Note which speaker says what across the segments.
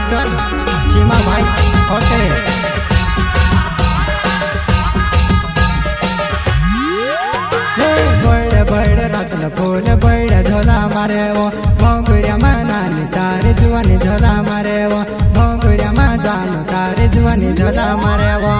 Speaker 1: mister Cheema भाई होते बड़ बड़ रत्न फूल बड़ झोला मारे वो भोंगुरिया मनानी तारे जुआनी झोला मारे वो भोंगुरिया मा जानो तारे जुआनी झोला मारे वो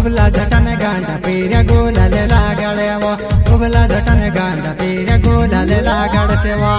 Speaker 1: उबला झटन गांडा पीरिया गोला ले लागड़े वो उबला झटन गांडा पीरिया गोला ले लागड़ से वो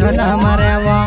Speaker 1: झोला मारे वो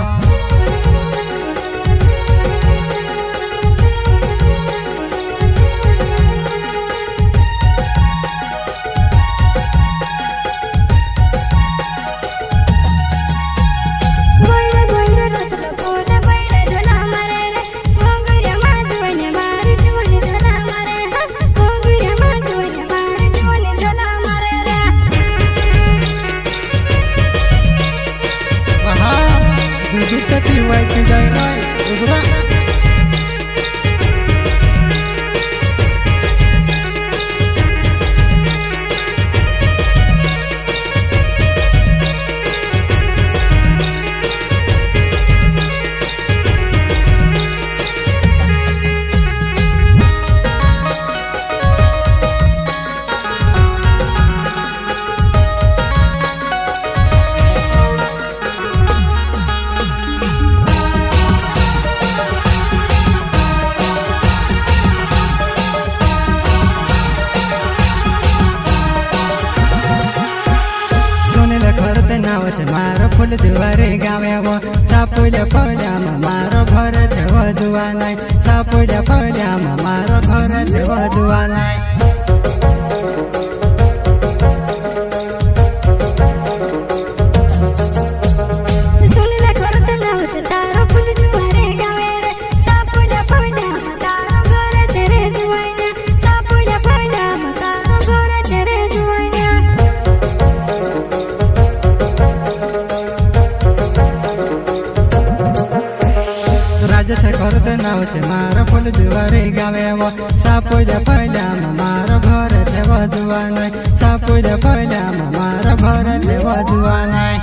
Speaker 1: मारो फूल जुवारे गावे वो सापुल्या पजामा मारो घर छेव जुवा नाय सापुल्या पजामा मारो घर छेव जुवा नाय मारो फूल जुवारे गावे वो सापुल्या पजामा मारो घर छेव जुवा नाय सापुल्या पजामा मारो घर छेव जुवा नाय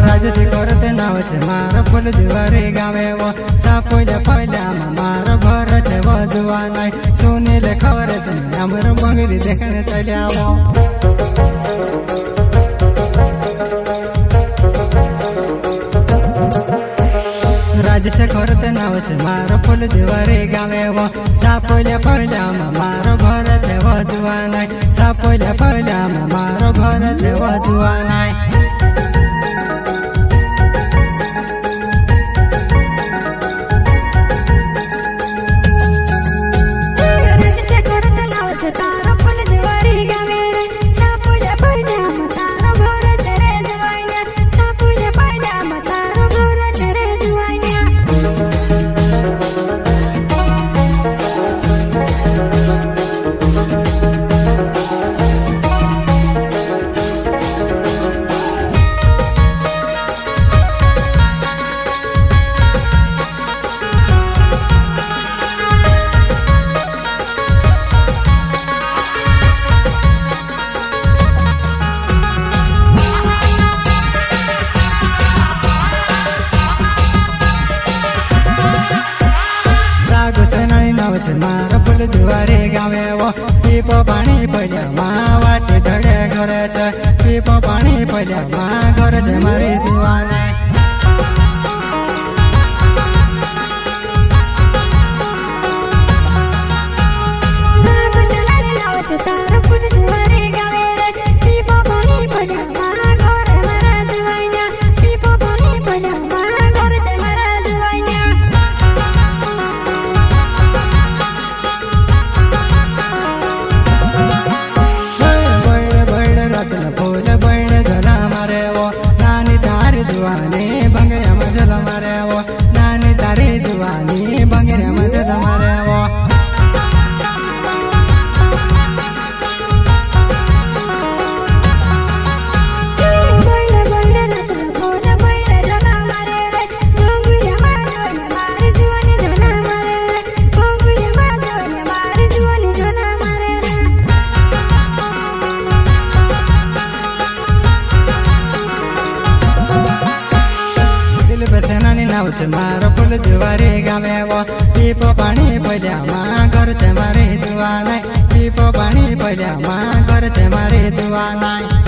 Speaker 1: राजसे करते नाव छे मारो फूल जुवारे गावे वो सापुल्या पजामा मारो घर छेव जुवा नाय सुनील खबर तने हमरो बंगरी देखने चल्या वो राजसे करते नाव छे मारो फूल जुवारे गावे वो सापुल्या पजामा मारो घर छेव जुवा नाय सापुल्या पजामा मारो घर छेव जुवा नाय ગાવે વો પીપો પાણી પડ્યા માં વાટે ઢળે ઘરે છે પીપો પાણી પડ્યા માં ઘર છે મારી જુવાને મારો ફૂલ જુવારે ગાવે વો પીપો પાણી પડ્યા માં ઘર છે મારી જુવાનાય પીપો પાણી પડ્યા માં ઘર છે મારી જુવાનાય